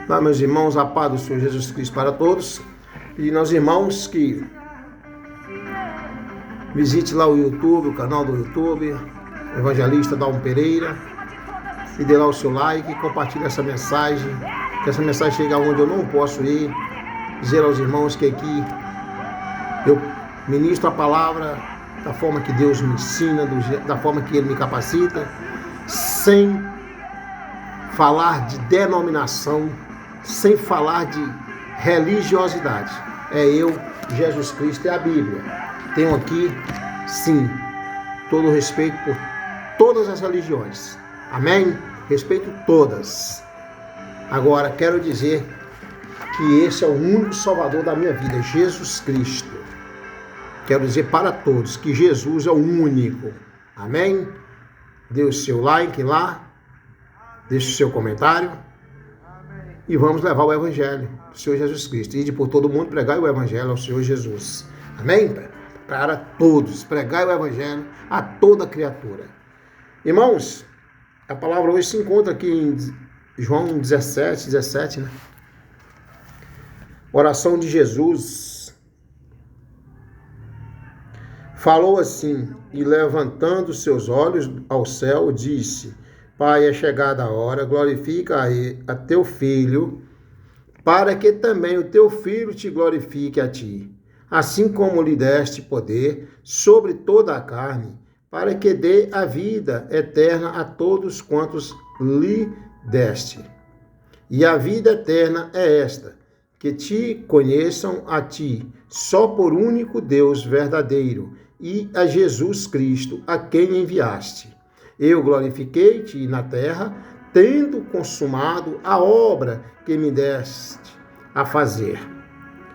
Lá, meus irmãos, a paz do Senhor Jesus Cristo para todos. E nós, irmãos, que visite lá o YouTube, o canal do YouTube, Evangelista Dalmo Pereira, e dê lá o seu like e compartilhe essa mensagem, que essa mensagem chegue aonde eu não posso ir. Dizer aos irmãos que aqui eu ministro a palavra da forma que Deus me ensina, da forma que Ele me capacita, sem falar de denominação, sem falar de religiosidade. É eu, Jesus Cristo, é a Bíblia. Tenho aqui, sim, todo o respeito por todas as religiões. Amém? Respeito todas. Agora, quero dizer que esse é o único Salvador da minha vida, Jesus Cristo. Quero dizer para todos que Jesus é o único. Amém? Dê o seu like lá, deixe o seu comentário e vamos levar o Evangelho do Senhor Jesus Cristo. Ide por todo mundo pregar o Evangelho ao Senhor Jesus. Amém? Para todos, pregar o Evangelho a toda criatura. Irmãos, a palavra hoje se encontra aqui em João 17, né? Oração de Jesus. Falou assim, e levantando seus olhos ao céu, disse: Pai, é chegada a hora, glorifica a teu Filho, para que também o teu Filho te glorifique a ti, assim como lhe deste poder sobre toda a carne, para que dê a vida eterna a todos quantos lhe deste. E a vida eterna é esta, que te conheçam a ti, só por único Deus verdadeiro, e a Jesus Cristo, a quem enviaste. Eu glorifiquei-te na terra, tendo consumado a obra que me deste a fazer.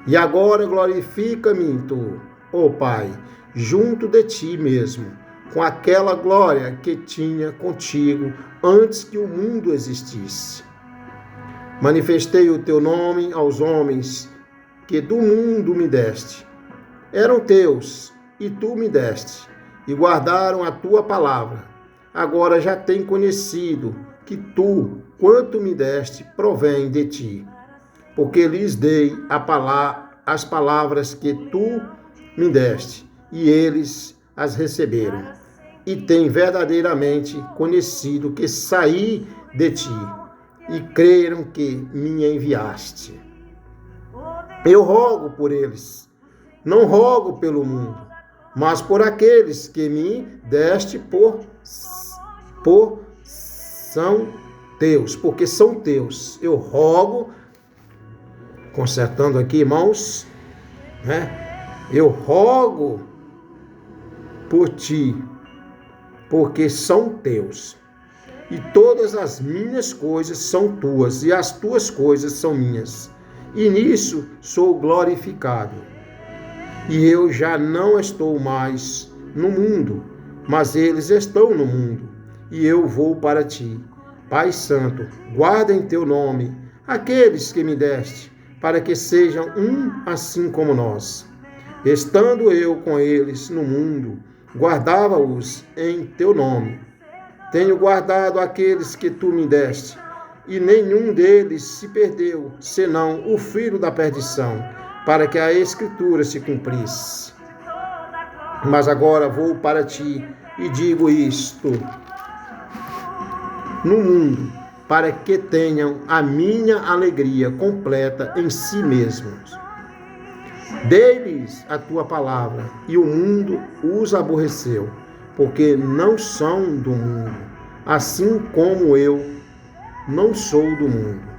E agora glorifica-me tu, ó Pai, junto de ti mesmo, com aquela glória que tinha contigo antes que o mundo existisse. Manifestei o teu nome aos homens que do mundo me deste. Eram teus, e tu me deste, e guardaram a tua palavra. Agora já têm conhecido que tu, quanto me deste, provém de ti, porque lhes dei as palavras que tu me deste, e eles as receberam, e têm verdadeiramente conhecido que saí de ti, e creram que me enviaste. Eu rogo por eles, não rogo pelo mundo, mas por aqueles que me deste por são teus, porque são teus. Eu rogo, consertando aqui, irmãos, né? Eu rogo por ti, porque são teus. E todas as minhas coisas são tuas, e as tuas coisas são minhas. E nisso sou glorificado. E eu já não estou mais no mundo, mas eles estão no mundo, e eu vou para ti. Pai Santo, guarda em teu nome aqueles que me deste, para que sejam um assim como nós. Estando eu com eles no mundo, guardava-os em teu nome. Tenho guardado aqueles que tu me deste, e nenhum deles se perdeu, senão o filho da perdição, para que a Escritura se cumprisse. Mas agora vou para ti e digo isto no mundo, para que tenham a minha alegria completa em si mesmos. Dei-lhes a tua palavra, e o mundo os aborreceu, porque não são do mundo, assim como eu não sou do mundo.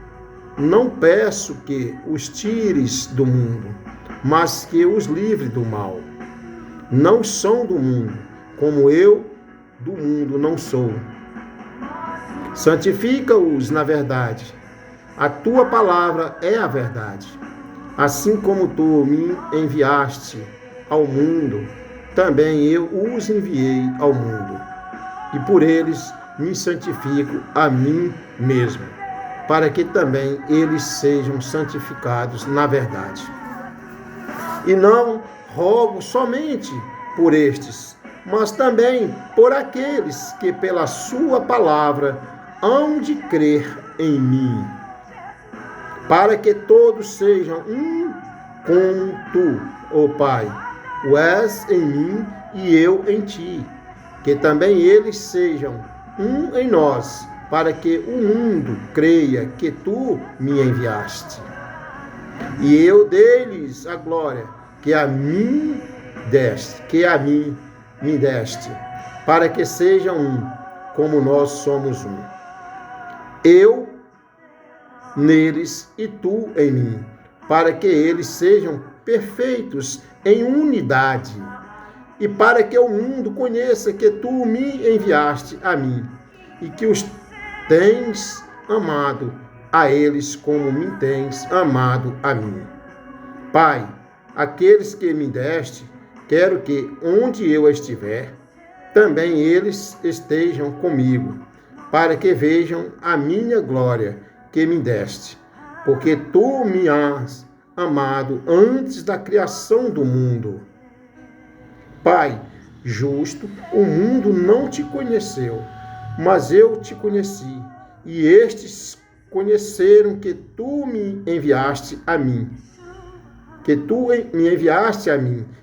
Não peço que os tires do mundo, mas que os livre do mal. Não são do mundo, como eu do mundo não sou. Santifica-os na verdade. A tua palavra é a verdade. Assim como tu me enviaste ao mundo, também eu os enviei ao mundo. E por eles me santifico a mim mesmo, para que também eles sejam santificados na verdade. E não rogo somente por estes, mas também por aqueles que pela sua palavra hão de crer em mim, para que todos sejam um como tu, ó Pai, o és em mim e eu em ti, que também eles sejam um em nós, para que o mundo creia que tu me enviaste. E eu dei-lhes a glória que a mim me deste, para que sejam um, como nós somos um. Eu neles e tu em mim, para que eles sejam perfeitos em unidade, e para que o mundo conheça que tu me enviaste a mim, e que os tens amado a eles como me tens amado a mim. Pai, aqueles que me deste, quero que onde eu estiver, também eles estejam comigo, para que vejam a minha glória que me deste, porque tu me has amado antes da criação do mundo. Pai justo, o mundo não te conheceu, mas eu te conheci, e estes conheceram que tu me enviaste a mim.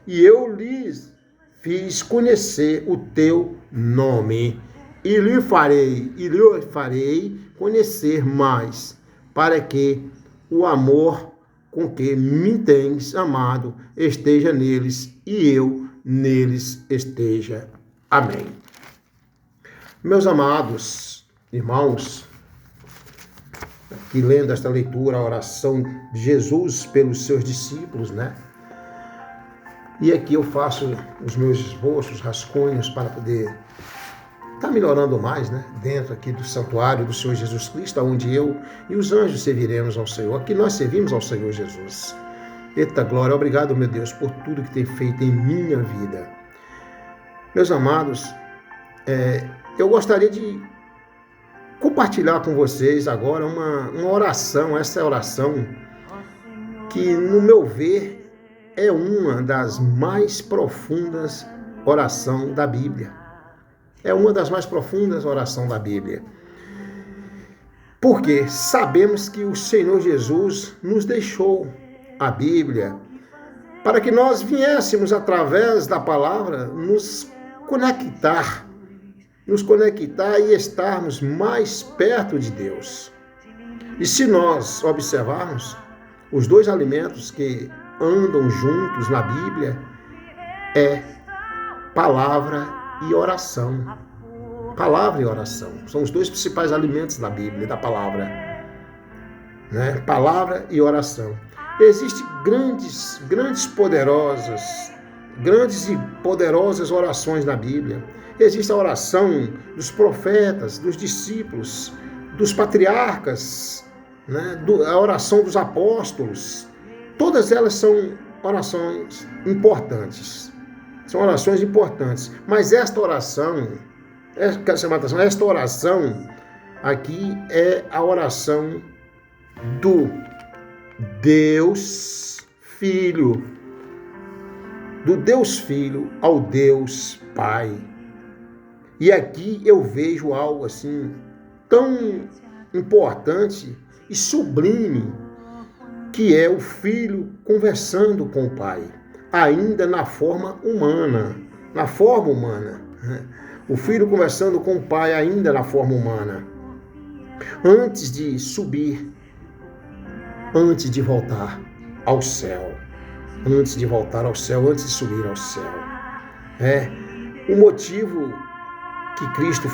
E eu lhes fiz conhecer o teu nome, e lhe farei conhecer mais, para que o amor com que me tens amado esteja neles, e eu neles esteja. Amém. Meus amados irmãos, aqui lendo esta leitura, a oração de Jesus pelos seus discípulos, né? E aqui eu faço os meus esboços, rascunhos, para poder estar melhorando mais, né? Dentro aqui do santuário do Senhor Jesus Cristo, onde eu e os anjos serviremos ao Senhor. Aqui nós servimos ao Senhor Jesus. Eita glória, obrigado, meu Deus, por tudo que tem feito em minha vida. Meus amados, eu gostaria de compartilhar com vocês agora uma oração, essa oração que, no meu ver, é uma das mais profundas orações da Bíblia. É uma das mais profundas orações da Bíblia. Porque sabemos que o Senhor Jesus nos deixou a Bíblia para que nós viéssemos, através da palavra, nos conectar e estarmos mais perto de Deus. E se nós observarmos, os dois alimentos que andam juntos na Bíblia é palavra e oração. Palavra e oração são os dois principais alimentos da Bíblia, da palavra, né? Palavra e oração. Existem grandes e poderosas orações na Bíblia. Existe a oração dos profetas, dos discípulos, dos patriarcas, né? A oração dos apóstolos. Todas elas são orações importantes. São orações importantes. Mas esta oração aqui é a oração do Deus Filho. Do Deus Filho ao Deus Pai. E aqui eu vejo algo assim tão importante e sublime, que é o Filho conversando com o Pai, ainda na forma humana. O Filho conversando com o Pai ainda na forma humana. Antes de subir, antes de voltar ao céu. Antes de subir ao céu. O motivo que Cristo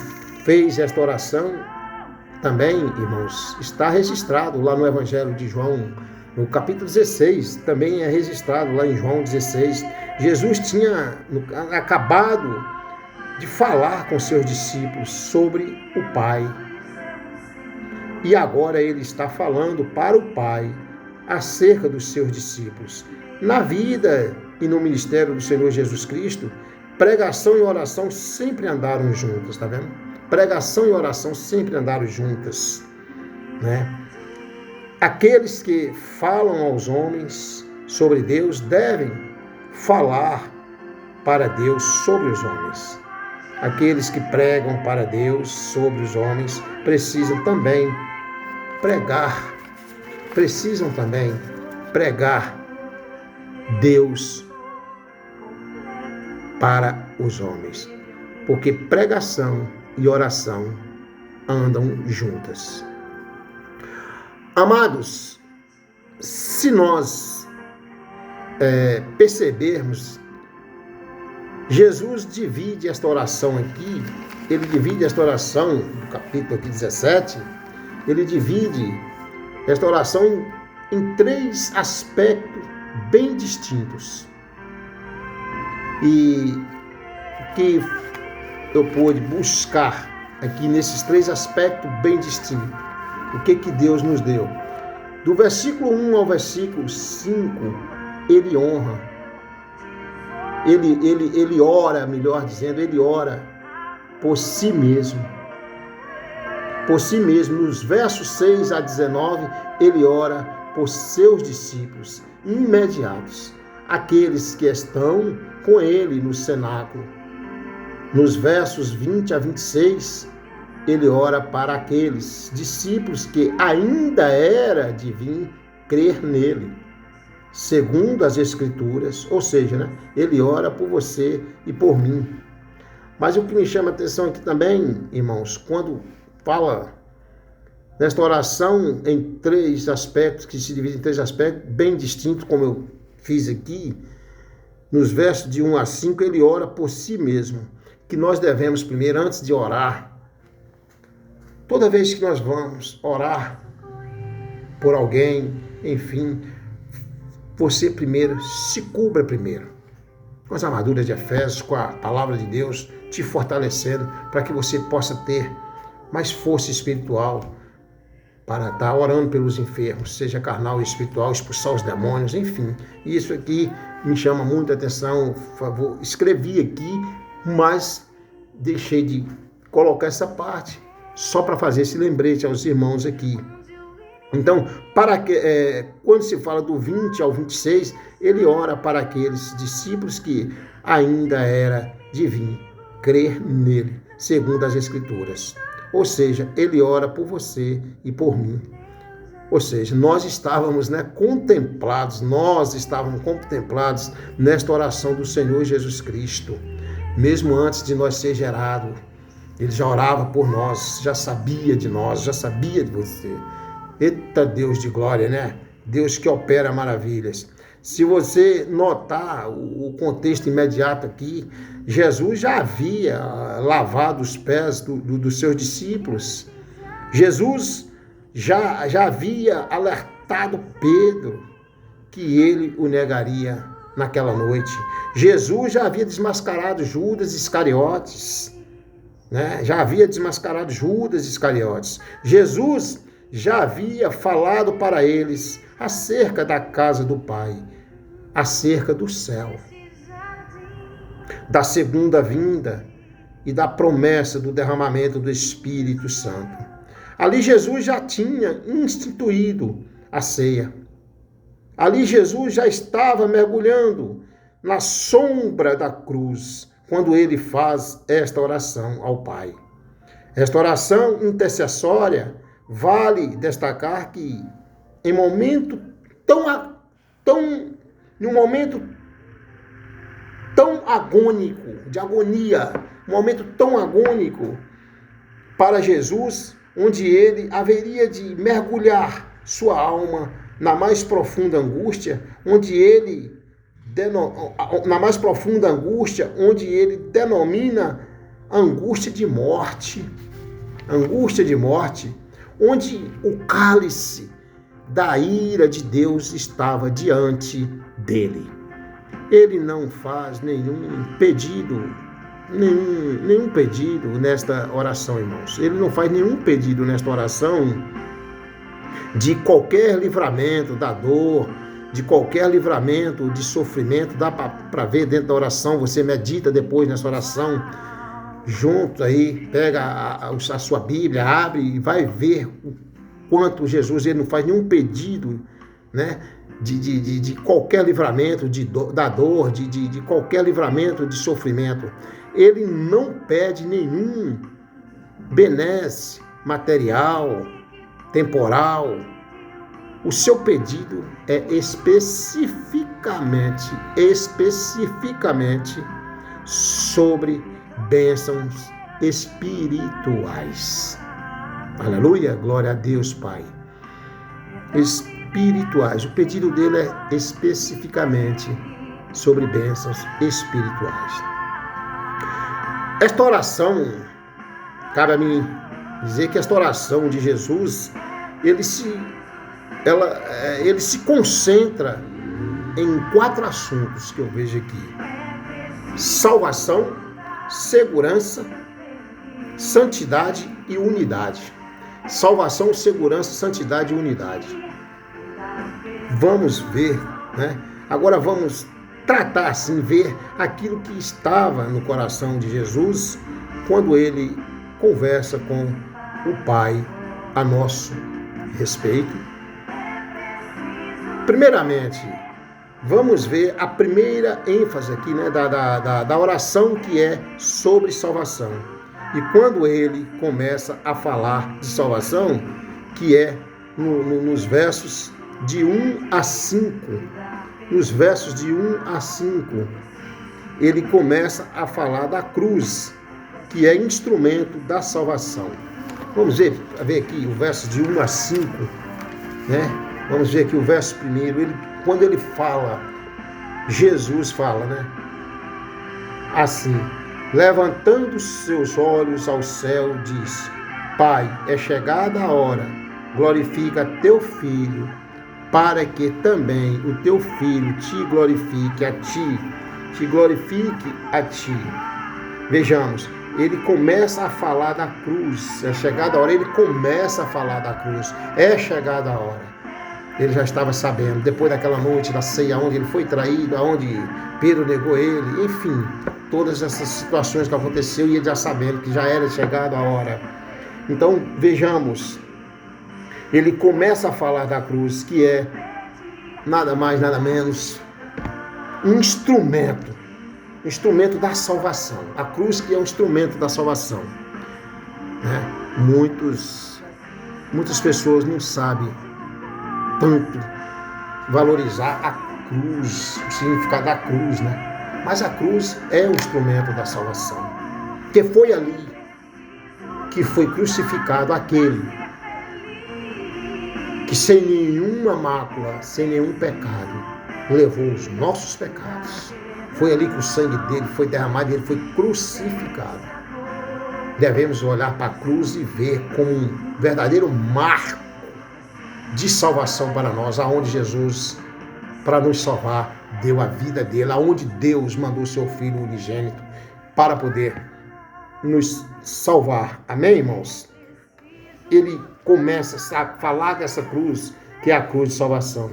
fez esta oração também, irmãos, está registrado lá no Evangelho de João, no capítulo 16, também é registrado lá em João 16. Jesus tinha acabado de falar com seus discípulos sobre o Pai. E agora ele está falando para o Pai acerca dos seus discípulos. Na vida e no ministério do Senhor Jesus Cristo, pregação e oração sempre andaram juntas, tá vendo? Pregação e oração sempre andaram juntas, né? Aqueles que falam aos homens sobre Deus devem falar para Deus sobre os homens. Aqueles que pregam para Deus sobre os homens precisam também pregar precisam também pregar Deus para os homens, porque pregação e oração andam juntas. Amados, se nós percebermos, Jesus divide esta oração aqui, ele divide esta oração do capítulo aqui 17, ele divide esta oração em 3 aspectos bem distintos. E que eu pude buscar aqui nesses 3 aspectos bem distintos, o que Deus nos deu. Do versículo 1 ao versículo 5, ele honra, ele ora, melhor dizendo, ele ora por si mesmo. Por si mesmo. Nos versos 6 a 19, ele ora por seus discípulos imediatos, aqueles que estão com ele no cenáculo. Nos versos 20 a 26, ele ora para aqueles discípulos que ainda era de vir crer nele, segundo as Escrituras, ou seja, ele ora por você e por mim. Mas o que me chama a atenção aqui também, irmãos, quando fala nesta oração em 3 aspectos, que se divide em 3 aspectos bem distintos, como eu fiz aqui, nos versos de 1 a 5, ele ora por si mesmo, que nós devemos primeiro, antes de orar, toda vez que nós vamos orar por alguém, enfim, você primeiro, se cubra primeiro, com as armaduras de Efésios, com a palavra de Deus, te fortalecendo, para que você possa ter mais força espiritual, para estar orando pelos enfermos, seja carnal e espiritual, expulsar os demônios, enfim. Isso aqui me chama muita atenção, por favor, escrevi aqui, mas deixei de colocar essa parte, só para fazer esse lembrete aos irmãos aqui. Então, quando se fala do 20 ao 26, ele ora para aqueles discípulos que ainda era de vir crer nele, segundo as Escrituras. Ou seja, ele ora por você e por mim. Ou seja, nós estávamos contemplados nesta oração do Senhor Jesus Cristo. Mesmo antes de nós ser gerados, ele já orava por nós, já sabia de nós, já sabia de você. Eita Deus de glória, Deus que opera maravilhas. Se você notar o contexto imediato aqui, Jesus já havia lavado os pés dos seus discípulos. Jesus já havia alertado Pedro que ele o negaria naquela noite. Jesus já havia desmascarado Judas Iscariotes. Já havia desmascarado Judas Iscariotes. Jesus já havia falado para eles acerca da casa do Pai, acerca do céu, da segunda vinda e da promessa do derramamento do Espírito Santo. Ali Jesus já tinha instituído a ceia. Ali Jesus já estava mergulhando na sombra da cruz, quando ele faz esta oração ao Pai. Esta oração intercessória, vale destacar que em um momento tão agônico, de agonia, um momento tão agônico para Jesus, onde ele haveria de mergulhar sua alma na mais profunda angústia, onde ele denomina angústia de morte, onde o cálice da ira de Deus estava diante dele. Ele não faz nenhum pedido nesta oração, irmãos. Ele não faz nenhum pedido nesta oração de qualquer livramento da dor, de qualquer livramento de sofrimento. Dá para ver dentro da oração, você medita depois nessa oração, junto aí, pega a sua Bíblia, abre e vai ver o quanto Jesus, ele não faz nenhum pedido, de qualquer livramento da dor, de qualquer livramento de sofrimento. Ele não pede nenhum benesse material, temporal, O seu pedido é especificamente sobre bênçãos espirituais. Aleluia, glória a Deus, Pai. Espirituais. O pedido dele é especificamente sobre bênçãos espirituais. Esta oração, cabe a mim dizer que esta oração de Jesus, ele se concentra em 4 assuntos que eu vejo aqui: salvação, segurança, santidade e unidade. Salvação, segurança, santidade e unidade. Vamos ver, né? Agora vamos tratar assim, ver aquilo que estava no coração de Jesus quando ele conversa com o Pai a nosso respeito. Primeiramente, vamos ver a primeira ênfase aqui, né, da oração, que é sobre salvação. E quando ele começa a falar de salvação, que é nos versos de 1 a 5, nos versos de 1 a 5, ele começa a falar da cruz, que é instrumento da salvação. Vamos ver aqui o verso de 1 a 5, né? Vamos ver aqui o verso primeiro. Quando ele fala, Jesus fala, né? Assim: levantando seus olhos ao céu, diz: Pai, é chegada a hora, glorifica teu Filho, para que também o teu Filho te glorifique a ti. Vejamos, ele começa a falar da cruz. É chegada a hora, ele começa a falar da cruz. É chegada a hora. Ele já estava sabendo, depois daquela noite da ceia, onde ele foi traído, onde Pedro negou ele, enfim, todas essas situações que aconteceram, e ele já sabendo que já era chegada a hora. Então, vejamos, ele começa a falar da cruz, que é nada mais, nada menos, um instrumento da salvação. A cruz, que é um instrumento da salvação, né? Muitas pessoas não sabem tanto valorizar a cruz, o significado da cruz, né? Mas a cruz é um instrumento da salvação, porque foi ali que foi crucificado aquele que, sem nenhuma mácula, sem nenhum pecado, levou os nossos pecados. Foi ali que o sangue dele foi derramado e ele foi crucificado. Devemos olhar para a cruz e ver como um verdadeiro marco de salvação para nós, aonde Jesus, para nos salvar, deu a vida dele, aonde Deus mandou seu Filho unigênito para poder nos salvar. Amém, irmãos? Ele começa a falar dessa cruz, que é a cruz de salvação.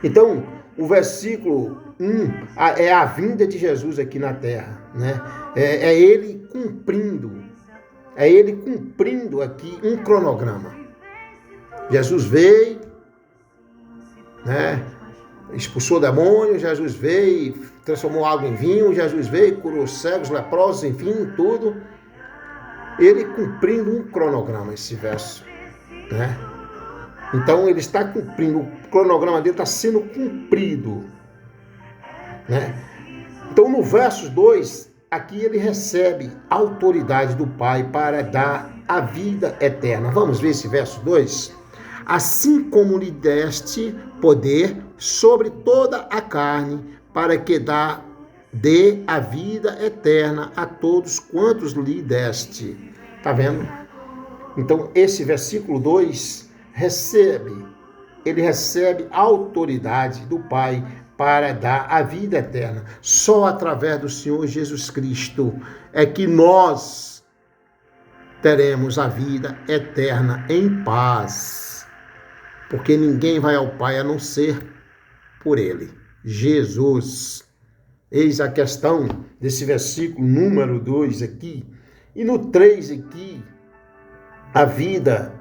Então, o versículo 1 é a vinda de Jesus aqui na terra, né? É ele cumprindo aqui um cronograma. Jesus veio, né? Expulsou demônios, Jesus veio, transformou água em vinho, Jesus veio, curou cegos, leprosos, enfim, tudo. Ele cumprindo um cronograma, esse verso, né? Então ele está cumprindo, o cronograma dele está sendo cumprido, né? Então no verso 2, aqui ele recebe a autoridade do Pai para dar a vida eterna. Vamos ver esse verso 2? Assim como lhe deste poder sobre toda a carne, para que dê a vida eterna a todos quantos lhe deste. Tá vendo? Então, esse versículo 2 ele recebe a autoridade do Pai para dar a vida eterna. Só através do Senhor Jesus Cristo é que nós teremos a vida eterna em paz. Porque ninguém vai ao Pai a não ser por Ele, Jesus. Eis a questão desse versículo número 2 aqui. E no 3 aqui, a vida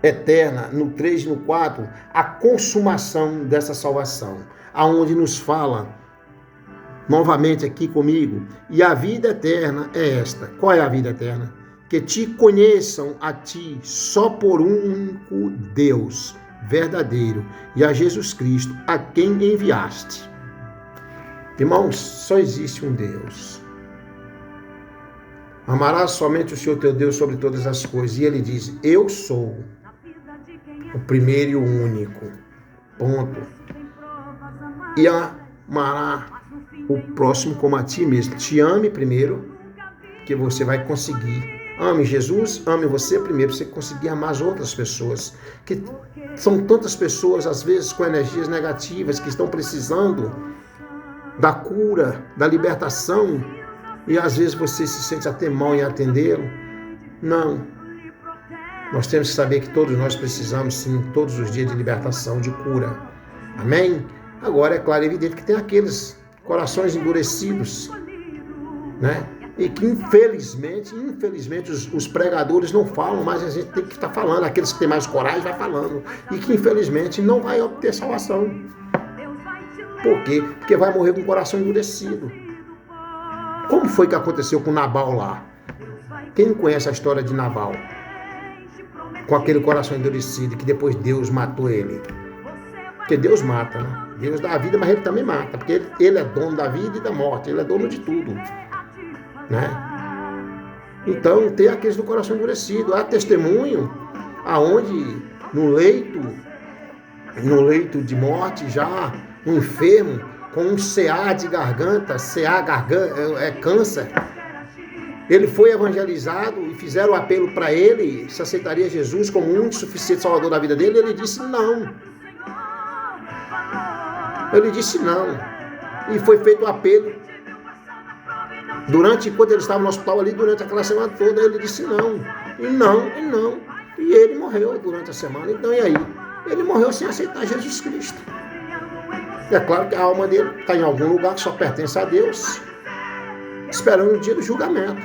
eterna. No 3 e no 4, a consumação dessa salvação. Aonde nos fala, novamente aqui comigo, e a vida eterna é esta. Qual é a vida eterna? Que te conheçam a ti, só por um único Deus, verdadeiro e a Jesus Cristo, a quem enviaste. Irmãos, só existe um Deus. Amarás somente o Senhor teu Deus sobre todas as coisas. E ele diz, eu sou o primeiro e o único. Ponto. E amará o próximo como a ti mesmo. Te ame primeiro, que você vai conseguir. Ame Jesus, ame você primeiro, para você conseguir amar as outras pessoas. Que são tantas pessoas, às vezes, com energias negativas, que estão precisando da cura, da libertação, e às vezes você se sente até mal em atendê-lo. Não. Nós temos que saber que todos nós precisamos, sim, todos os dias de libertação, de cura. Amém? Agora, é claro e evidente que tem aqueles corações endurecidos, né? E que infelizmente os pregadores não falam, mas a gente tem que estar falando. Aqueles que têm mais coragem vai falando. E que infelizmente não vai obter salvação. Por quê? Porque vai morrer com o coração endurecido. Como foi que aconteceu com Nabal lá? Quem conhece a história de Nabal? Com aquele coração endurecido, que depois Deus matou ele. Porque Deus mata, né? Deus dá a vida, mas ele também mata. Porque ele é dono da vida e da morte. Ele é dono de tudo. Né? Então, tem aqueles do coração endurecido. Há testemunho aonde no leito de morte, já um enfermo com um CA de garganta, é câncer, ele foi evangelizado e fizeram o apelo para ele, se aceitaria Jesus como o único suficiente salvador da vida dele, ele disse não. Ele disse não. E foi feito o apelo. Enquanto ele estava no hospital ali, durante aquela semana toda, ele disse não. E não. E ele morreu durante a semana. Então, e aí? Ele morreu sem aceitar Jesus Cristo. É claro que a alma dele está em algum lugar que só pertence a Deus, esperando o dia do julgamento.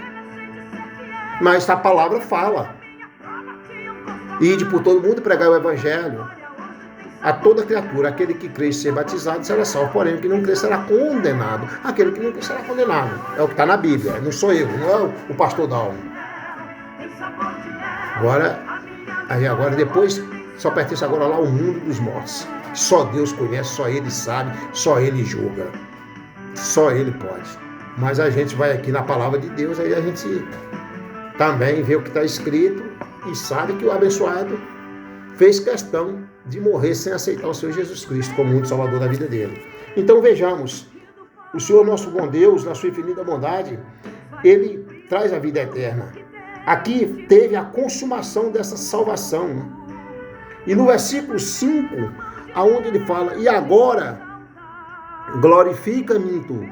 Mas a palavra fala. Ide por todo mundo e pregar o evangelho a toda criatura. Aquele que crê e ser batizado será salvo, porém o que não crê será condenado. Aquele que não crê será condenado. É o que está na Bíblia, não sou eu, não é o pastor da alma. Agora depois só pertence agora lá ao mundo dos mortos. Só Deus conhece, só Ele sabe, só Ele julga. Só Ele pode. Mas a gente vai aqui na palavra de Deus, aí a gente também vê o que está escrito e sabe que o abençoado fez questão de morrer sem aceitar o Senhor Jesus Cristo como o único salvador da vida dele. Então vejamos, o Senhor nosso bom Deus, na sua infinita bondade, Ele traz a vida eterna. Aqui teve a consumação dessa salvação, né? E no versículo 5, aonde ele fala, e agora glorifica-me tu,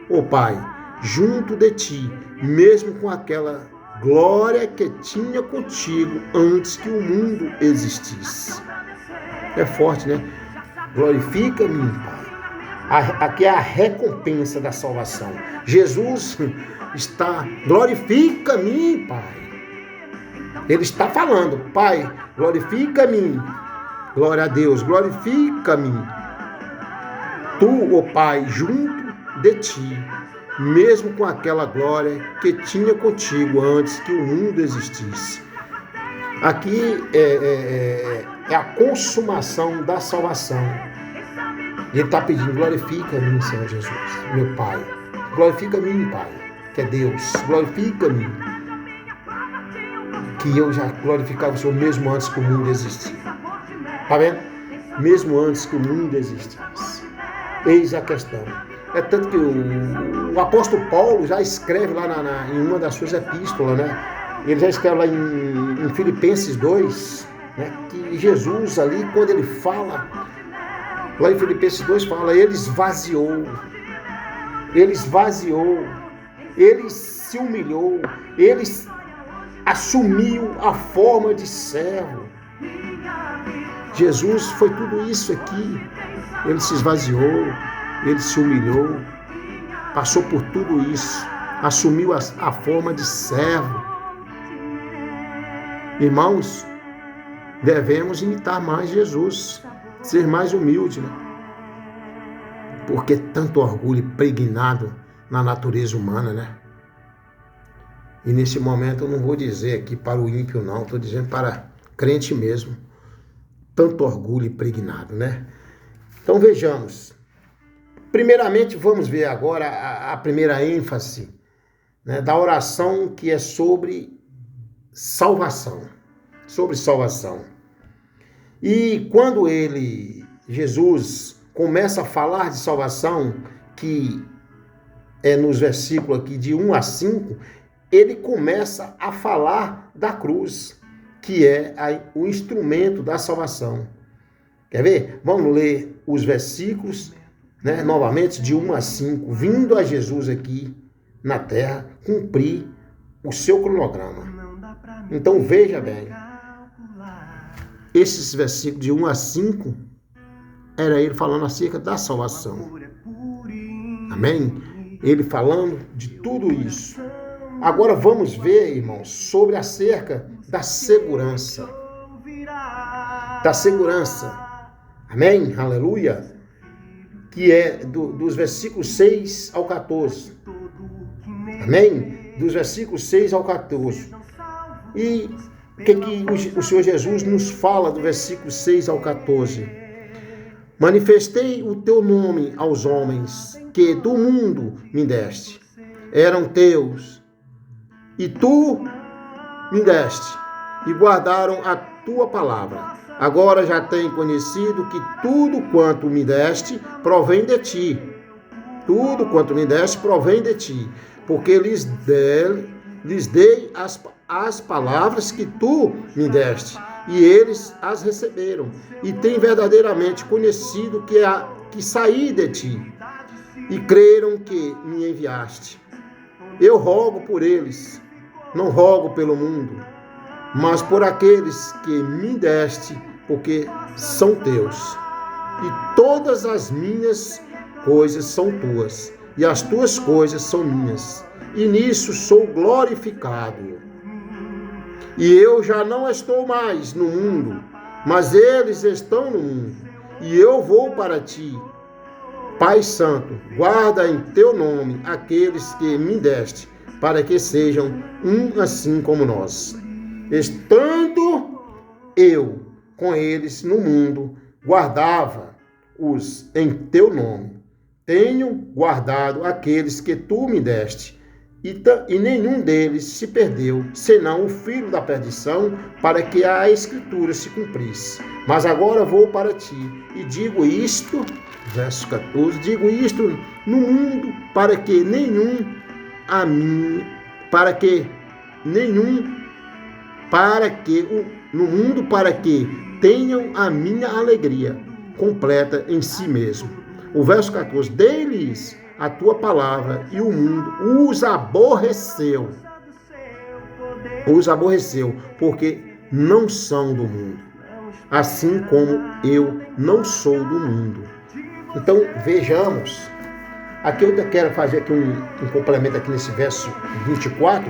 ó Pai, junto de ti, mesmo com aquela glória que tinha contigo antes que o mundo existisse. É forte, né? Glorifica-me, Pai. Aqui é a recompensa da salvação. Jesus está, glorifica-me, Pai. Ele está falando, Pai, glorifica-me. Glória a Deus, glorifica-me. Tu, ó Pai, junto de ti, mesmo com aquela glória que tinha contigo antes que o mundo existisse. Aqui é a consumação da salvação. Ele está pedindo, glorifica-me, Senhor Jesus, meu Pai. Glorifica-me, Pai, que é Deus. Glorifica-me, que eu já glorificava o Senhor mesmo antes que o mundo existisse. Está vendo? Mesmo antes que o mundo existisse. Eis a questão. É tanto que o apóstolo Paulo já escreve lá em uma das suas epístolas, né? Ele já escreve lá em Filipenses 2, né? Que Jesus ali, quando ele fala, lá em Filipenses 2 fala, ele esvaziou, ele se humilhou, ele assumiu a forma de servo. Jesus foi tudo isso aqui. Ele se esvaziou, ele se humilhou, passou por tudo isso, assumiu a forma de servo. Irmãos, devemos imitar mais Jesus, ser mais humilde, né? Porque tanto orgulho impregnado na natureza humana, né? E nesse momento eu não vou dizer aqui para o ímpio não, estou dizendo para crente mesmo. tanto orgulho impregnado, né? Então vejamos. Primeiramente, vamos ver agora a primeira ênfase, né, da oração, que é sobre salvação. Sobre salvação. E quando Jesus, começa a falar de salvação, que é nos versículos aqui de 1 a 5, ele começa a falar da cruz, que é o instrumento da salvação. Quer ver? Vamos ler os versículos, né, novamente, de 1 a 5, vindo a Jesus aqui na terra cumprir o seu cronograma. Então veja bem, esses versículos de 1 a 5 era ele falando acerca da salvação. Amém? Ele falando de tudo isso. Agora vamos ver, irmãos, sobre acerca da segurança. Da segurança. Amém? Aleluia. Que é dos versículos 6 ao 14. Amém? Dos versículos 6 ao 14. E o que o Senhor Jesus nos fala do versículo 6 ao 14? Manifestei o teu nome aos homens que do mundo me deste. Eram teus, e tu me deste, e guardaram a tua palavra. Agora já tenho conhecido que tudo quanto me deste provém de ti. Tudo quanto me deste provém de ti, porque lhes dei as palavras que tu me deste, e eles as receberam, e têm verdadeiramente conhecido que saí de ti, e creram que me enviaste. Eu rogo por eles, não rogo pelo mundo, mas por aqueles que me deste, porque são teus. E todas as minhas coisas são tuas, e as tuas coisas são minhas, e nisso sou glorificado. E eu já não estou mais no mundo, mas eles estão no mundo, e eu vou para ti. Pai Santo, guarda em teu nome aqueles que me deste, para que sejam um assim como nós. Estando eu com eles no mundo, guardava-os em teu nome. Tenho guardado aqueles que tu me deste, e nenhum deles se perdeu, senão o filho da perdição, para que a Escritura se cumprisse. Mas agora vou para ti, e digo isto, verso 14, digo isto no mundo, para que tenham a minha alegria completa em si mesmo. O verso 14, dei-lhes a tua palavra, e o mundo os aborreceu, porque não são do mundo, assim como eu não sou do mundo. Então, vejamos, aqui eu quero fazer aqui um complemento aqui nesse verso 24,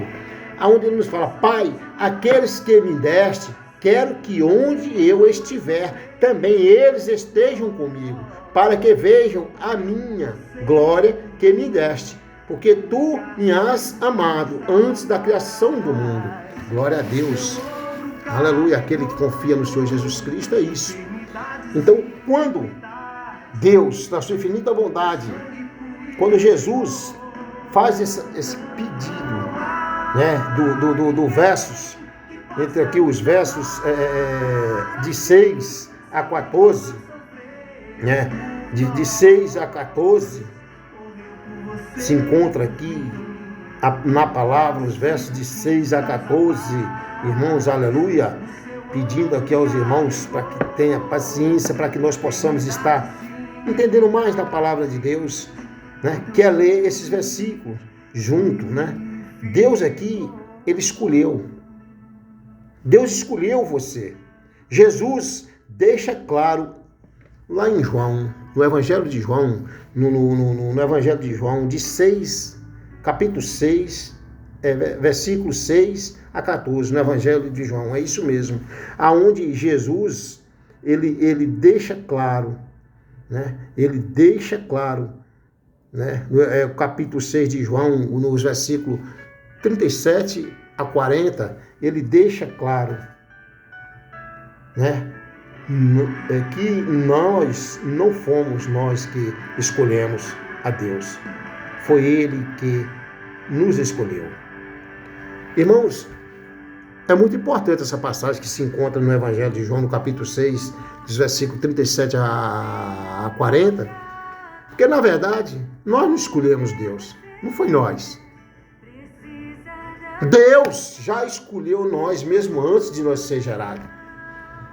onde ele nos fala: Pai, aqueles que me deste, quero que onde eu estiver, também eles estejam comigo, para que vejam a minha glória que me deste, porque tu me has amado antes da criação do mundo. Glória a Deus. Aleluia. Aquele que confia no Senhor Jesus Cristo é isso. Então, quando Deus, na sua infinita bondade, quando Jesus faz esse pedido, né, do versos, entre aqui os versos de 6 a 14, né, de 6 a 14, se encontra aqui na palavra, os versos de 6 a 14, irmãos, aleluia, pedindo aqui aos irmãos para que tenha paciência, para que nós possamos estar entendendo mais da palavra de Deus, né? Quer ler esses versículos junto, né? Deus aqui, Ele escolheu. Deus escolheu você. Jesus deixa claro lá em João, no Evangelho de João, no Evangelho de João, capítulo 6, versículo 6 a 14, no Evangelho de João, é isso mesmo, aonde Jesus, ele deixa claro, né? Ele deixa claro, né? O capítulo 6 de João, nos versículos 37 a 40, ele deixa claro, né? que nós não fomos nós que escolhemos a Deus. Foi Ele que nos escolheu. Irmãos, é muito importante essa passagem que se encontra no Evangelho de João, no capítulo 6, dos versículos 37 a 40, porque, na verdade, nós não escolhemos Deus, não foi nós. Deus já escolheu nós, mesmo antes de nós ser gerados,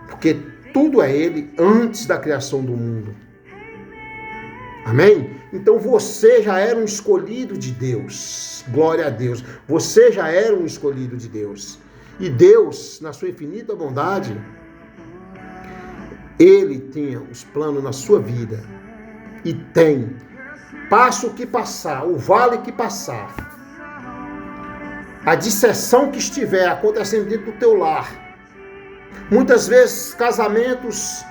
porque tudo é Ele antes da criação do mundo. Amém? Então você já era um escolhido de Deus. Glória a Deus. Você já era um escolhido de Deus. E Deus, na sua infinita bondade, Ele tinha os planos na sua vida. E tem. Passa o que passar, o vale que passar, a disseção que estiver acontecendo dentro do teu lar. Muitas vezes casamentos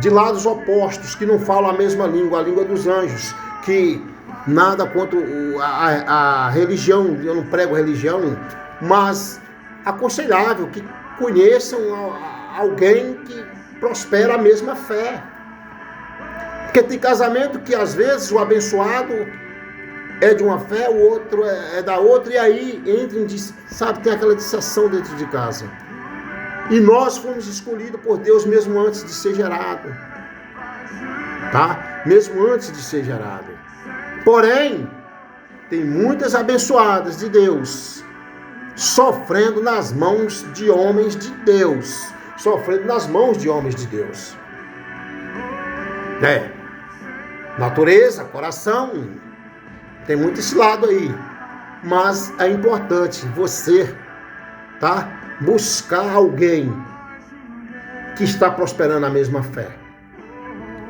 de lados opostos, que não falam a mesma língua, a língua dos anjos, que nada contra a religião, eu não prego religião, mas aconselhável que conheçam alguém que prospera a mesma fé. Porque tem casamento que às vezes o abençoado é de uma fé, o outro é da outra, e aí entra tem aquela disseção dentro de casa. E nós fomos escolhidos por Deus mesmo antes de ser gerado. Tá? Mesmo antes de ser gerado. Porém, tem muitas abençoadas de Deus sofrendo nas mãos de homens de Deus. Sofrendo nas mãos de homens de Deus. Natureza, coração, tem muito esse lado aí. Mas é importante você, tá? Buscar alguém que está prosperando a mesma fé,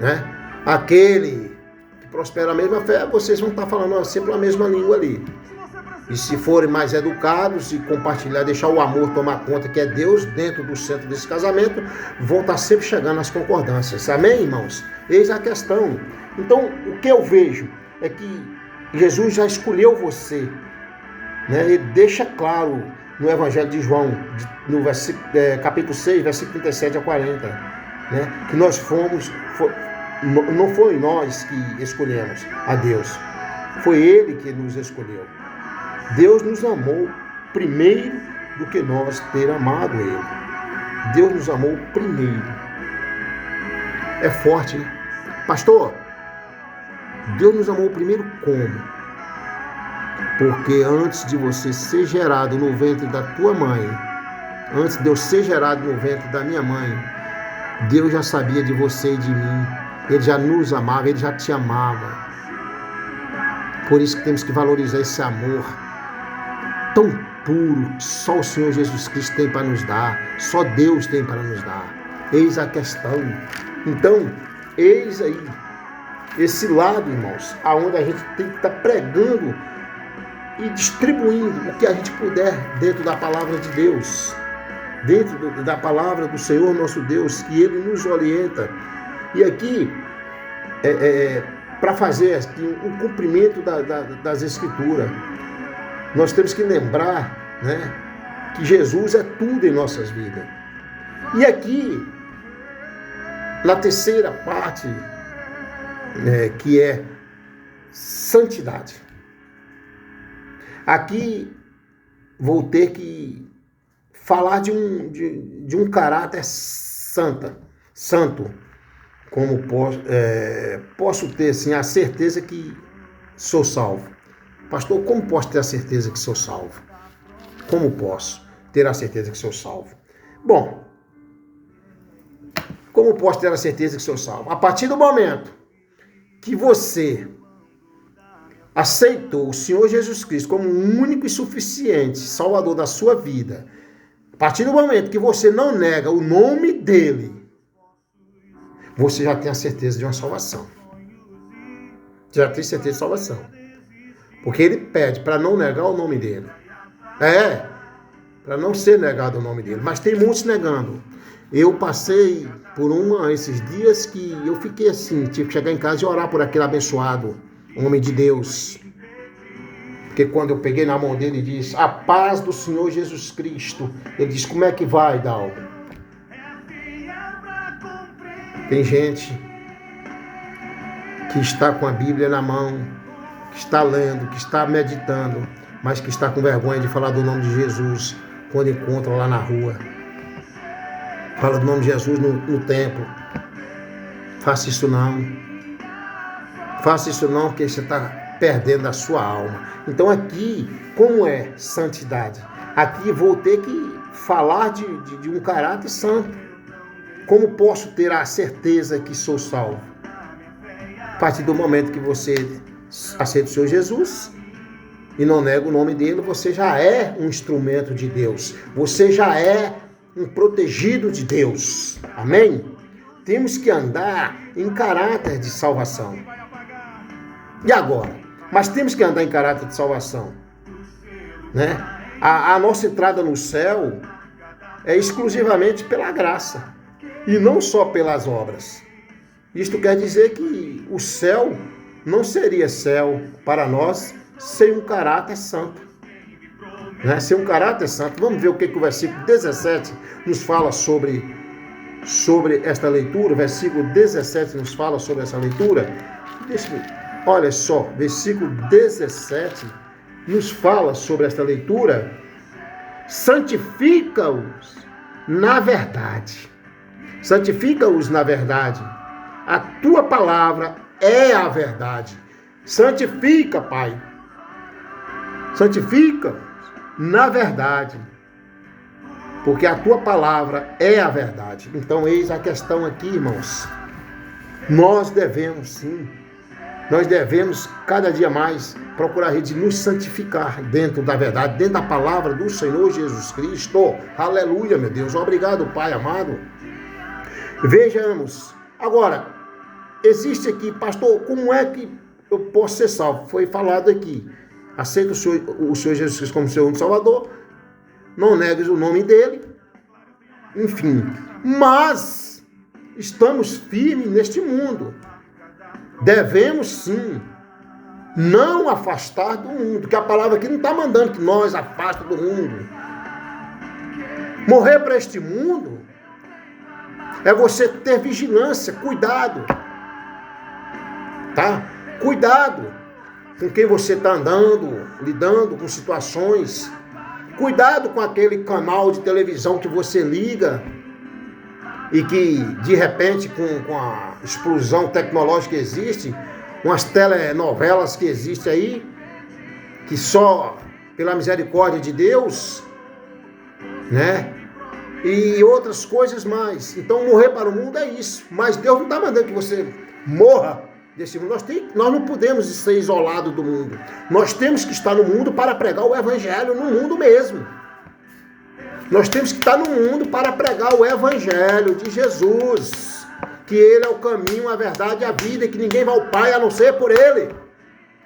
né? Aquele que prospera a mesma fé, vocês vão estar falando sempre a mesma língua ali. E se forem mais educados e compartilhar, deixar o amor tomar conta, que é Deus dentro do centro desse casamento, vão estar sempre chegando às concordâncias. Amém, irmãos? Eis a questão. Então, o que eu vejo é que Jesus já escolheu você, né? Ele deixa claro no Evangelho de João, no capítulo 6, versículo 37 a 40, né? Que nós não foi nós que escolhemos a Deus, foi Ele que nos escolheu. Deus nos amou primeiro do que nós ter amado Ele. Deus nos amou primeiro. É forte, né? Pastor, Deus nos amou primeiro como? Porque antes de você ser gerado no ventre da tua mãe, antes de eu ser gerado no ventre da minha mãe, Deus já sabia de você e de mim. Ele já nos amava, Ele já te amava. Por isso que temos que valorizar esse amor tão puro que só o Senhor Jesus Cristo tem para nos dar, só Deus tem para nos dar. Eis a questão. Então, eis aí esse lado, irmãos, aonde a gente tem que estar pregando e distribuindo o que a gente puder dentro da palavra de Deus, dentro da palavra do Senhor nosso Deus, que Ele nos orienta. E aqui, para fazer um cumprimento das Escrituras, nós temos que lembrar, né, que Jesus é tudo em nossas vidas. E aqui, na terceira parte, que é santidade. Aqui vou ter que falar de um caráter santo, como posso ter assim, a certeza que sou salvo. Pastor, como posso ter a certeza que sou salvo? Como posso ter a certeza que sou salvo? Bom, como posso ter a certeza que sou salvo? A partir do momento que você aceitou o Senhor Jesus Cristo como o único e suficiente Salvador da sua vida, a partir do momento que você não nega o nome dele, você já tem a certeza de uma salvação. Já tem certeza de salvação. Porque ele pede para não negar o nome dele. Para não ser negado o nome dele. Mas tem muitos negando. Eu passei por esses dias que eu fiquei assim, tive que chegar em casa e orar por aquele abençoado homem de Deus. Porque quando eu peguei na mão dele e disse, a paz do Senhor Jesus Cristo, ele disse, como é que vai, Dalgo? Tem gente que está com a Bíblia na mão, que está lendo, que está meditando, mas que está com vergonha de falar do nome de Jesus quando encontra lá na rua. Fala do nome de Jesus no templo. Faça isso não. Faça isso não, porque você está perdendo a sua alma. Então aqui, como é santidade? Aqui vou ter que falar de um caráter santo. Como posso ter a certeza que sou salvo? A partir do momento que você aceita o Senhor Jesus e não nega o nome dele, você já é um instrumento de Deus. Você já é um protegido de Deus. Amém? Temos que andar em caráter de salvação. E agora? Mas temos que andar em caráter de salvação. Né? A nossa entrada no céu é exclusivamente pela graça. E não só pelas obras. Isto quer dizer que o céu não seria céu para nós sem um caráter santo. Né? Sem um caráter santo. Vamos ver o que o versículo 17 nos fala sobre esta leitura. O versículo 17 nos fala sobre essa leitura. Olha só, versículo 17 nos fala sobre esta leitura. Santifica-os na verdade. Santifica-os na verdade. A tua palavra é a verdade. Santifica, Pai. Santifica-os na verdade. Porque a tua palavra é a verdade. Então, eis a questão aqui, irmãos. Nós devemos, sim. Nós devemos, cada dia mais, procurar de nos santificar dentro da verdade, dentro da palavra do Senhor Jesus Cristo. Aleluia, meu Deus. Obrigado, Pai amado. Vejamos. Agora, existe aqui, pastor, como é que eu posso ser salvo? Foi falado aqui. Aceita o Senhor Jesus Cristo como seu único Salvador. Não negues o nome dele. Enfim. Mas estamos firmes neste mundo. Devemos sim não afastar do mundo. Que a palavra aqui não está mandando que nós afastamos do mundo. Morrer para este mundo é você ter vigilância, cuidado. Tá? Cuidado com quem você está andando, lidando com situações. Cuidado com aquele canal de televisão que você liga e que, de repente, com a explosão tecnológica que existe, umas telenovelas que existem aí, que só pela misericórdia de Deus, né? E outras coisas mais. Então, morrer para o mundo é isso. Mas Deus não está mandando que você morra desse mundo. Nós não podemos ser isolados do mundo. Nós temos que estar no mundo para pregar o evangelho no mundo mesmo. Nós temos que estar no mundo para pregar o evangelho de Jesus. Que ele é o caminho, a verdade e a vida. E que ninguém vai ao Pai a não ser por ele.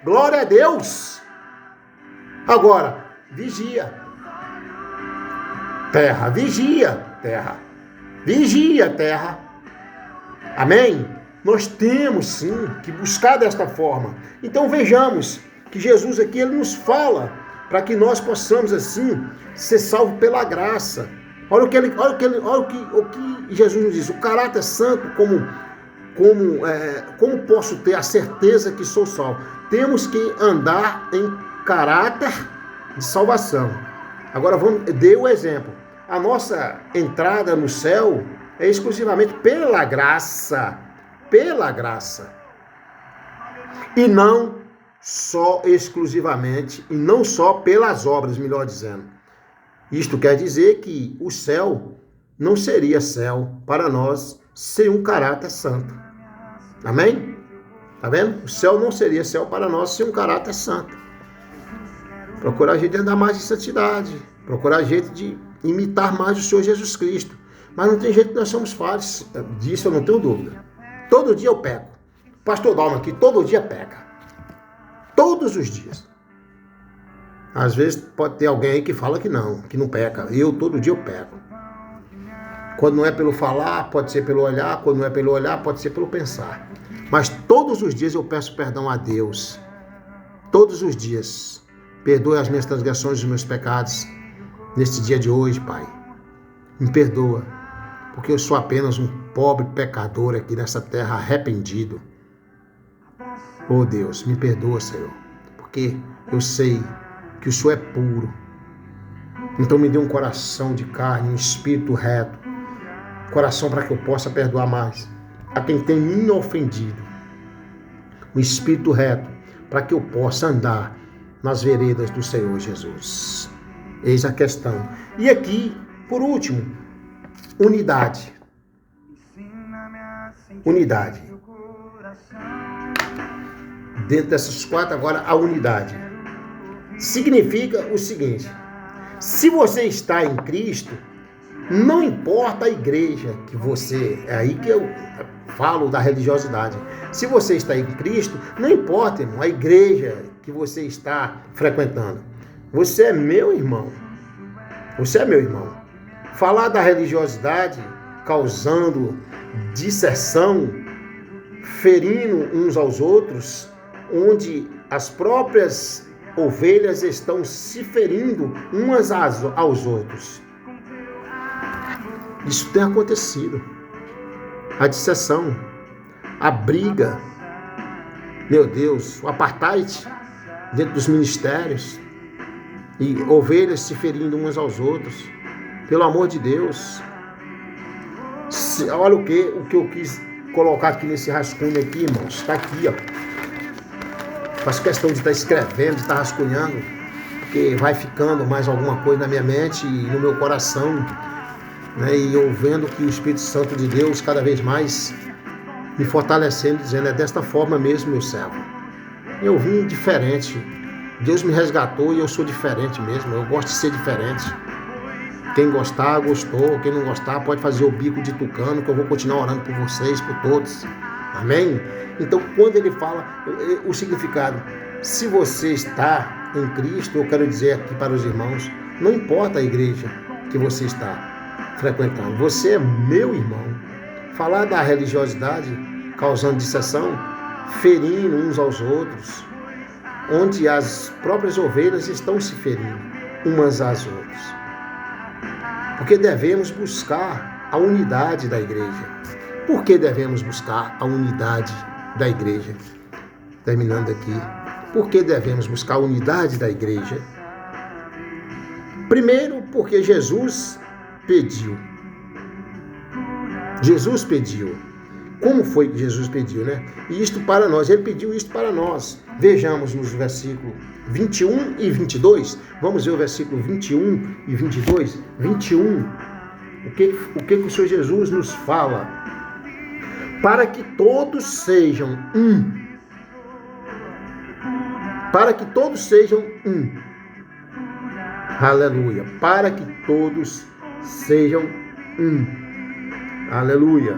Glória a Deus. Agora, vigia. Terra, vigia, terra. Vigia, terra. Amém? Nós temos, sim, que buscar desta forma. Então, vejamos que Jesus aqui, ele nos fala para que nós possamos, assim, ser salvos pela graça. Olha o que Jesus nos diz. O caráter santo, como posso ter a certeza que sou salvo? Temos que andar em caráter de salvação. Agora, dê o exemplo. A nossa entrada no céu é exclusivamente pela graça. Pela graça. E não só exclusivamente, e não só pelas obras, melhor dizendo. Isto quer dizer que o céu não seria céu para nós sem um caráter santo. Amém? Tá vendo? O céu não seria céu para nós sem um caráter santo. Procurar a gente andar mais em santidade. Procurar a gente de imitar mais o Senhor Jesus Cristo. Mas não tem jeito que nós somos falhos. Disso eu não tenho dúvida. Todo dia eu peco. Pastor Dalma aqui, todo dia peca. Todos os dias. Às vezes pode ter alguém aí que fala que não peca. Todo dia eu peco. Quando não é pelo falar, pode ser pelo olhar. Quando não é pelo olhar, pode ser pelo pensar. Mas todos os dias eu peço perdão a Deus. Todos os dias. Perdoe as minhas transgressões e os meus pecados neste dia de hoje, Pai. Me perdoa. porque eu sou apenas um pobre pecador aqui nessa terra arrependido. Oh Deus, me perdoa, Senhor, porque eu sei que o Senhor é puro. Então me dê um coração de carne, um espírito reto, coração para que eu possa perdoar mais a quem tem me ofendido. Um espírito reto para que eu possa andar nas veredas do Senhor Jesus. Eis a questão. E aqui, por último, unidade. Unidade. Dentro dessas quatro, agora, a unidade. Significa o seguinte: se você está em Cristo, não importa a igreja que você... É aí que eu falo da religiosidade. Se você está em Cristo, não importa, irmão, a igreja que você está frequentando. Você é meu irmão. Você é meu irmão. Falar da religiosidade causando disseção, ferindo uns aos outros, onde as próprias ovelhas estão se ferindo umas aos outros. Isso tem acontecido. A disseção, a briga, meu Deus, o apartheid dentro dos ministérios e ovelhas se ferindo umas aos outros. Pelo amor de Deus. Olha o que eu quis colocar aqui nesse rascunho aqui, irmãos. Está aqui, ó. Faço questão de estar escrevendo, de estar rascunhando, porque vai ficando mais alguma coisa na minha mente e no meu coração, né? E eu vendo que o Espírito Santo de Deus cada vez mais me fortalecendo, dizendo: é desta forma mesmo, meu servo. Eu vim diferente. Deus me resgatou e eu sou diferente mesmo. Eu gosto de ser diferente. Quem gostar, gostou. Quem não gostar, pode fazer o bico de tucano, que eu vou continuar orando por vocês, por todos. Amém? Então, quando ele fala o significado, se você está em Cristo, eu quero dizer aqui para os irmãos, não importa a igreja que você está frequentando, você é meu irmão. Falar da religiosidade causando disseção, ferindo uns aos outros, onde as próprias ovelhas estão se ferindo umas às outras. Porque devemos buscar a unidade da igreja. Por que devemos buscar a unidade da igreja? Terminando aqui. Por que devemos buscar a unidade da igreja? Primeiro, porque Jesus pediu. Jesus pediu. Como foi que Jesus pediu, né? E isto para nós. Ele pediu isto para nós. Vejamos nos versículos 21 e 22. Vamos ver o versículo 21 e 22. 21. O que o Senhor Jesus nos fala? Para que todos sejam um. Para que todos sejam um. Aleluia. Para que todos sejam um. Aleluia.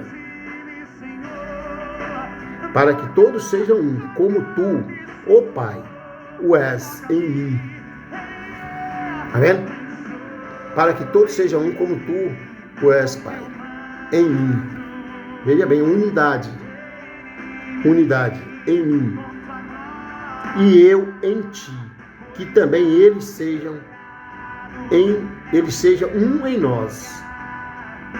Para que todos sejam um, como tu, ó Pai, o és em mim. Está vendo? Para que todos sejam um, como tu, o és, Pai, em mim. Veja bem, unidade. Unidade em mim. E eu em ti. Que também eles sejam um em nós.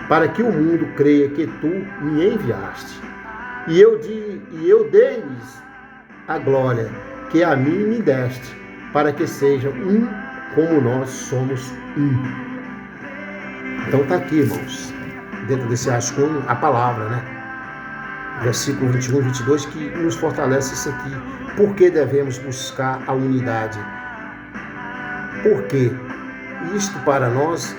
Para que o mundo creia que tu me enviaste. E eu dei-lhes a glória que a mim me deste, para que sejam um como nós somos um. Então está aqui, irmãos, dentro desse rascunho, a palavra, né? Versículo 21 e 22, que nos fortalece isso aqui. Por que devemos buscar a unidade? Por quê? Isto para nós,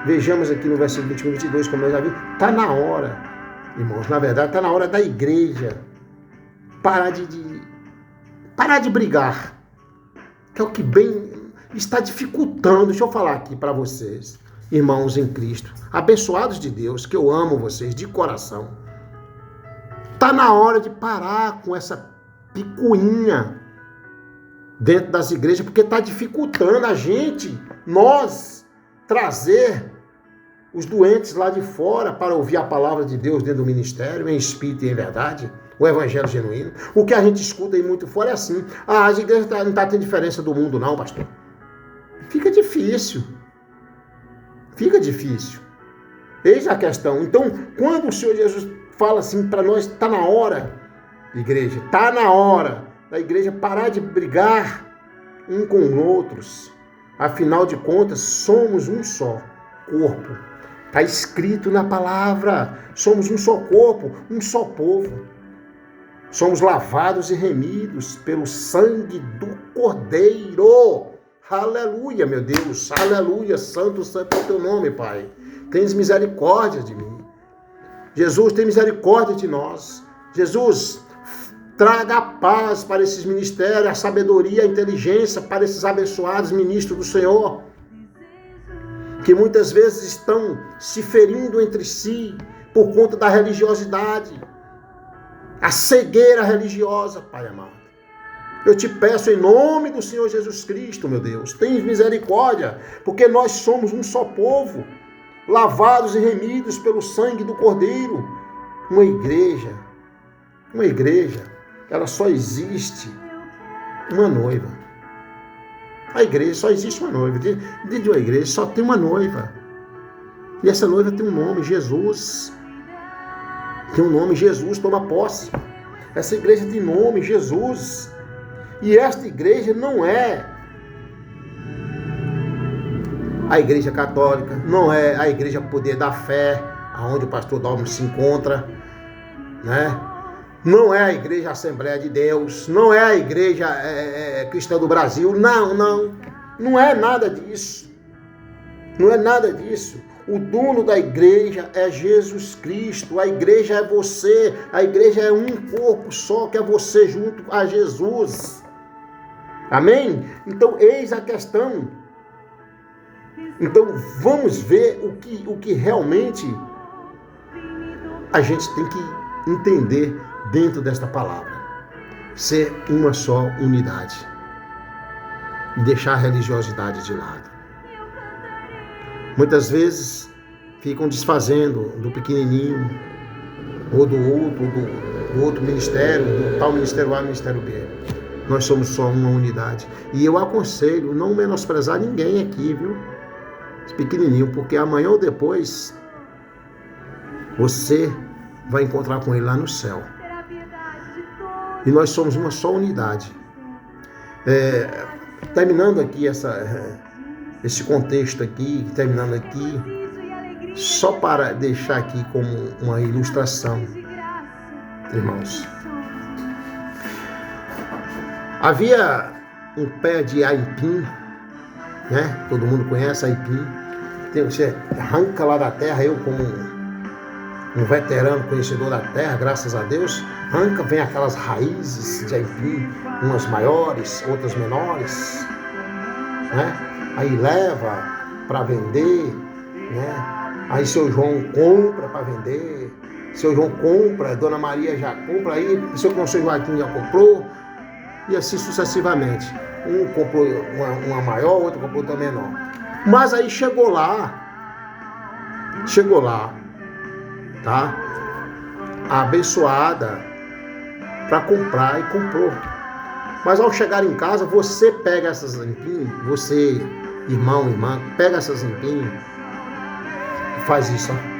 vejamos aqui no versículo 21 e 22, como nós já vimos, está na hora, irmãos, na verdade, está na hora da igreja parar de brigar, que é o que bem está dificultando. Deixa eu falar aqui para vocês, irmãos em Cristo, abençoados de Deus, que eu amo vocês de coração. Está na hora de parar com essa picuinha dentro das igrejas, porque está dificultando a gente, nós, trazer os doentes lá de fora para ouvir a palavra de Deus dentro do ministério, em espírito e em verdade, o evangelho genuíno. O que a gente escuta aí muito fora é assim: as igrejas não estão tendo diferença do mundo não, pastor. Fica difícil. Fica difícil. Eis a questão. Então, quando o Senhor Jesus fala assim para nós, está na hora, igreja, está na hora da igreja parar de brigar um com outros. Afinal de contas, somos um só corpo. Está escrito na palavra, somos um só corpo, um só povo. Somos lavados e remidos pelo sangue do Cordeiro. Aleluia, meu Deus. Aleluia, santo, santo é o teu nome, Pai. Tens misericórdia de mim. Jesus, tem misericórdia de nós. Jesus, traga a paz para esses ministérios, a sabedoria, a inteligência para esses abençoados ministros do Senhor, que muitas vezes estão se ferindo entre si por conta da religiosidade, a cegueira religiosa, Pai amado. Eu te peço em nome do Senhor Jesus Cristo, meu Deus, tem misericórdia, porque nós somos um só povo, lavados e remidos pelo sangue do Cordeiro. Uma igreja, ela só existe uma noiva. A igreja só existe uma noiva. Dentro de uma igreja só tem uma noiva. E essa noiva tem um nome, Jesus. Tem um nome, Jesus, toma posse. Essa igreja tem nome, Jesus. E esta igreja não é a igreja católica, não é a igreja Poder da Fé, aonde o pastor Dalmo se encontra, né? Não é a igreja Assembleia de Deus, não é a igreja cristã do Brasil, não é nada disso. Não é nada disso. O dono da igreja é Jesus Cristo, a igreja é você, a igreja é um corpo só, que é você junto a Jesus. Amém? Então, eis a questão. Então, vamos ver o que realmente a gente tem que entender dentro desta palavra. Ser uma só unidade. E deixar a religiosidade de lado. Muitas vezes ficam desfazendo do pequenininho, ou do outro ministério, do tal ministério A, ministério B. Nós somos só uma unidade. E eu aconselho não menosprezar ninguém aqui, viu? Esse pequenininho, porque amanhã ou depois você vai encontrar com ele lá no céu. E nós somos uma só unidade. Terminando aqui esse contexto aqui, terminando aqui, só para deixar aqui como uma ilustração, irmãos. Havia um pé de aipim, né? Todo mundo conhece aipim. Você arranca lá da terra, eu como um veterano conhecedor da terra, graças a Deus, arranca, vem aquelas raízes de aipim, umas maiores, outras menores, né? Aí leva para vender, né? Aí seu João compra para vender, seu João compra, Dona Maria já compra, aí seu Joaquim já comprou, e assim sucessivamente. Um comprou uma maior, outro comprou outra menor. Mas aí chegou lá, tá? A abençoada para comprar e comprou. Mas ao chegar em casa, você pega essas aipim, você, irmão, irmã, pega essas aipim e faz isso, ó.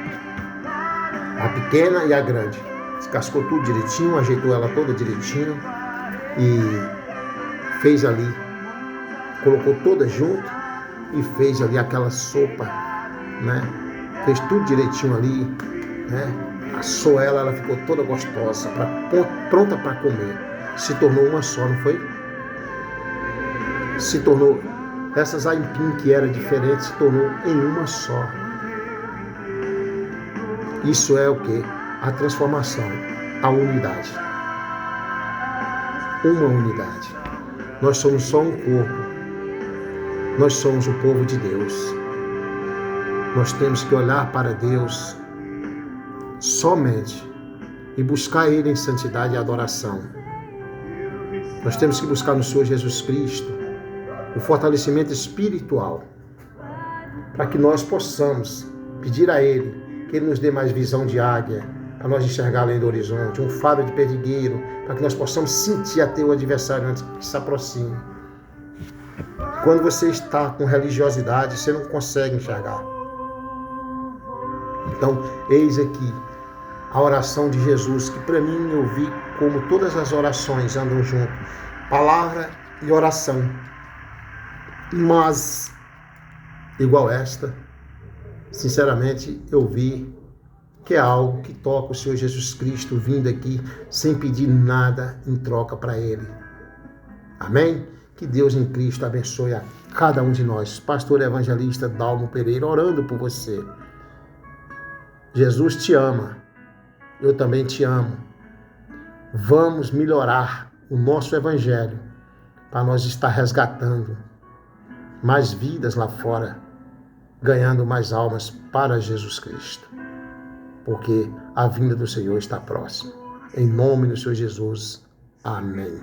A pequena e a grande. Descascou tudo direitinho, ajeitou ela toda direitinho e fez ali, colocou todas junto e fez ali aquela sopa, né? Fez tudo direitinho ali, né? Assou ela ficou toda gostosa, pronta para comer. Se tornou uma só, não foi? Se tornou, essas aipim que era diferente, se tornou em uma só. Isso é o que? A transformação, a unidade. Uma unidade. Nós somos só um corpo. Nós somos o povo de Deus. Nós temos que olhar para Deus somente e buscar Ele em santidade e adoração. Nós temos que buscar no Senhor Jesus Cristo o fortalecimento espiritual para que nós possamos pedir a Ele que Ele nos dê mais visão de águia, para nós enxergar além do horizonte, um faro de perdigueiro, para que nós possamos sentir até o adversário antes que se aproxime. Quando você está com religiosidade, você não consegue enxergar. Então, eis aqui a oração de Jesus, que para mim eu vi como todas as orações andam junto, palavra e oração. Mas, igual esta, sinceramente, eu vi que é algo que toca o Senhor Jesus Cristo vindo aqui sem pedir nada em troca para Ele. Amém? Que Deus em Cristo abençoe a cada um de nós. Pastor evangelista Dalmo Pereira, orando por você. Jesus te ama. Eu também te amo. Vamos melhorar o nosso evangelho para nós estar resgatando mais vidas lá fora, ganhando mais almas para Jesus Cristo. Porque a vinda do Senhor está próxima. Em nome do Senhor Jesus. Amém.